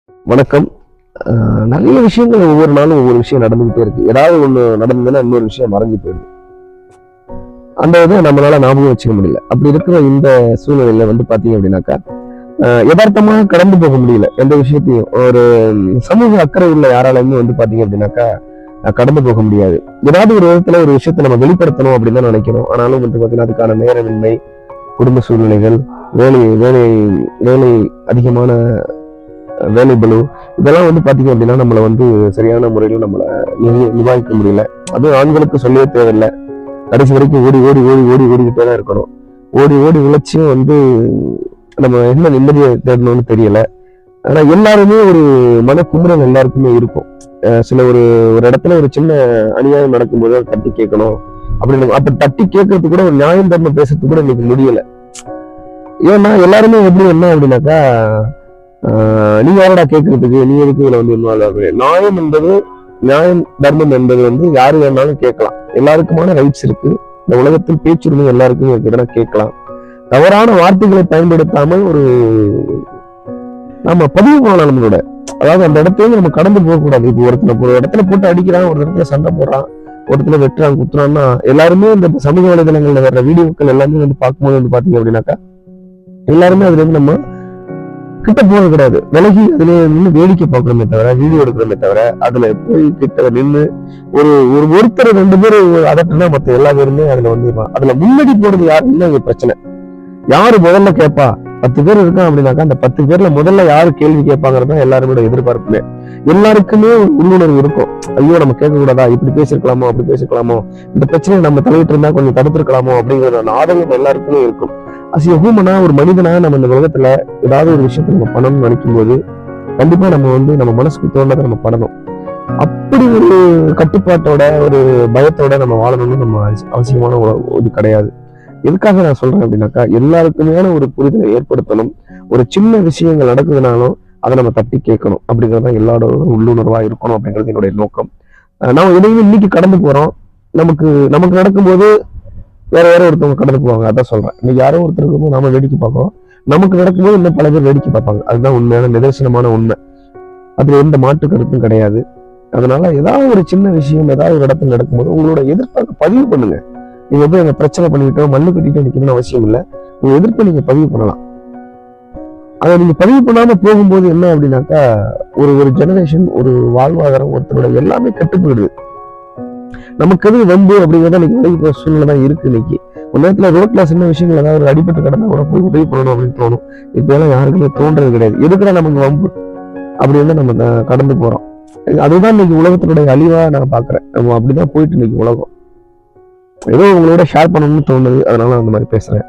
வணக்கம். நிறைய விஷயங்கள் ஒவ்வொரு நாளும் ஒவ்வொரு விஷயம் நடந்துகிட்டே இருக்கு. ஏதாவது ஒண்ணு நடந்ததுன்னா இன்னொரு விஷயம் மறைஞ்சு போயிடுது. அந்த இதை நம்மளால ஞாபகம் வச்சுக்க முடியல. அப்படி இருக்கிற இந்த சூழ்நிலையில பாத்தீங்க அப்படின்னாக்கா, யதார்த்தமா கடந்து போக முடியல எந்த விஷயத்தையும். ஒரு சமூக அக்கறை உள்ள யாராலுமே பாத்தீங்க அப்படின்னாக்கா கடந்து போக முடியாது. ஏதாவது ஒரு விதத்துல ஒரு விஷயத்தை நம்ம வெளிப்படுத்தணும் அப்படின்னு தான் நினைக்கிறோம். ஆனாலும் பாத்தீங்கன்னா அதுக்கான நேரமின்மை, குடும்ப சூழ்நிலைகள், வேலை வேலை வேலை அதிகமான வேலை பளு, இதெல்லாம் பாத்தீங்க அப்படின்னா நம்மள சரியான முறையில நம்மள நிர்வகிக்க முடியல. அதுவும் ஆண்களுக்கு சொல்லவே தேவையில்லை. கடைசி வரைக்கும் ஓடி ஓடி ஓடி ஓடி ஓடிக்கிட்டே தான் இருக்கணும். ஓடி ஓடி உழைச்சியும் நம்ம என்ன நிம்மதியை தேடணும்னு தெரியல. ஆனா எல்லாருமே ஒரு மன குமுறல் எல்லாருக்குமே இருக்கும். சில ஒரு ஒரு இடத்துல ஒரு சின்ன அநியாயம் நடக்கும்போது அதை தட்டி கேட்கணும் அப்படின்னு, அப்ப தட்டி கேட்கறதுக்கு கூட ஒரு நியாயம் தர்மம் பேசுறதுக்கு கூட இன்னைக்கு முடியல. ஏன்னா எல்லாருமே எப்படி என்ன அப்படின்னாக்கா, நீ யாரடா கேட்கறதுக்கு, நீ எதுக்கு இதுல இன்வால்வ் ஆகுது. நியாயம் தர்மம் என்பது யாரு வேணாலும் கேட்கலாம். எல்லாருக்குமான ரைட்ஸ் இருக்கு. இந்த உலகத்தில் பேச்சுரிமை எல்லாருக்கும் இருக்குதுன்னா கேட்கலாம். தவறான வார்த்தைகளை பயன்படுத்தாமல் நம்ம பதிவு பண்ணலாம் நம்மளோட. அதாவது அந்த இடத்துல நம்ம கடந்து போக கூடாது. இப்போ ஒரு இடத்துல போட்டு அடிக்கிறான், ஒரு இடத்துல சண்டை போடுறான், ஒரு இடத்துல வெட்டுறான் குத்துறான்னா, எல்லாருமே இந்த சமூக வலைதளங்கள்ல வர்ற வீடியோக்கள் எல்லாமே பார்க்கும்போது பாத்தீங்க அப்படின்னாக்கா, எல்லாருமே அதுல நம்ம கிட்ட போறது கிடையாது. விலகி அதுல நின்று வேடிக்கை பார்க்கணுமே தவிர, வீடியோ எடுக்கிறோமே தவிர, அதுல போய் கிட்ட நின்று ஒருத்தர் 2 பேர் அதட்டுனா மத்த எல்லா பேருமே அதுல அதுல முன்னாடி போறது யாருன்னு பிரச்சனை. யாரு முதல்ல கேட்பா? 10 பேர் இருக்கான் அப்படின்னாக்கா, அந்த 10 பேர்ல முதல்ல யாரு கேள்வி கேட்பாங்கிறதா எல்லாருமே எதிர்பார்ப்புமே. எல்லாருக்குமே உள்ளுணர்வு இருக்கும். ஐயோ நம்ம கேட்க கூடாதா, இப்படி பேசிருக்கலாமோ அப்படி பேசிருக்கலாமோ, இந்த பிரச்சனையை நம்ம தலையிட்டு இருந்தா கொஞ்சம் தடுத்திருக்கலாமோ அப்படிங்கிற ஆதங்கம் எல்லாருக்குமே இருக்கும். அஸ் எ ஹியூமனா, ஒரு மனிதனா நம்ம இந்த உலகத்துல ஏதாவது ஒரு விஷயத்த நம்ம பண்ணணும்னு நினைக்கும் போது கண்டிப்பா நம்ம மனசுக்கு தோன்றதை நம்ம பண்ணணும். அப்படி ஒரு கட்டுப்பாட்டோட ஒரு பயத்தோட நம்ம வாழணும்னு நம்ம அவசியமான இது கிடையாது. எதுக்காக நான் சொல்றேன் அப்படின்னாக்கா, எல்லாருக்குமே ஒரு புரிதலை ஏற்படுத்தணும். ஒரு சின்ன விஷயங்கள் நடக்குதுனாலும் அதை நம்ம தட்டி கேட்கணும் அப்படிங்கறதான் எல்லாரோட உள்ளுணர்வா இருக்கணும் அப்படிங்கிறது என்னுடைய நோக்கம். நம்ம எதையுமே இன்னைக்கு கடந்து போறோம். நமக்கு நடக்கும்போது வேற ஒருத்தவங்க கடந்து போவாங்க. அதான் சொல்றேன். இன்னைக்கு யாரோ ஒருத்தருக்கு நாம வேடிக்கை பார்க்கிறோம், நமக்கு நடக்கும்போது இன்னும் பல பேர் வேடிக்கை பார்ப்பாங்க. அதுதான் உண்மையான நிதர்சனமான உண்மை. அதுல எந்த மாற்று கருத்தும் கிடையாது. அதனால ஏதாவது ஒரு சின்ன விஷயம் ஏதாவது ஒரு இடத்துல நடக்கும்போது உங்களோட எதிர்ப்பை பதிவு பண்ணுங்க. நீங்க எங்க பிரச்சனை பண்ணிக்கிட்டோம், மண்ணு கட்டிட்டோ நிக்கணும்னு அவசியம் இல்லை. உங்க எதிர்ப்பை நீங்க பதிவு பண்ணலாம். அதை நீங்க பதிவு பண்ணாம போகும்போது என்ன அப்படின்னாக்கா, ஒரு ஜெனரேஷன், ஒரு வாழ்வாதாரம், ஒருத்தரோட எல்லாமே கெட்டு போயிடுது. நமக்கு எது அப்படிங்கிறத இன்னைக்கு உதவி போற சூழ்நிலை தான் இருக்கு. இன்னைக்கு ஒரு நேரத்துல ரோட்ல சின்ன விஷயங்கள் ஏதாவது ஒரு அடிபட்டு கிடந்தா கூட போய் உதவி பண்ணணும் அப்படின்னு தோணும். இப்ப எல்லாம் யாருக்குமே தோன்றது கிடையாது. எதுக்குடா நமக்கு வம்பு அப்படின்னு நம்ம கடந்து போறோம். அதுதான் இன்னைக்கு உலகத்தினுடைய அழிவா நான் பாக்குறேன். நம்ம அப்படிதான் போயிட்டு இன்னைக்கு உலகம். ஏதோ உங்களோட ஷேர் பண்ணணும்னு தோணுது, அதனால அந்த மாதிரி பேசுறேன்.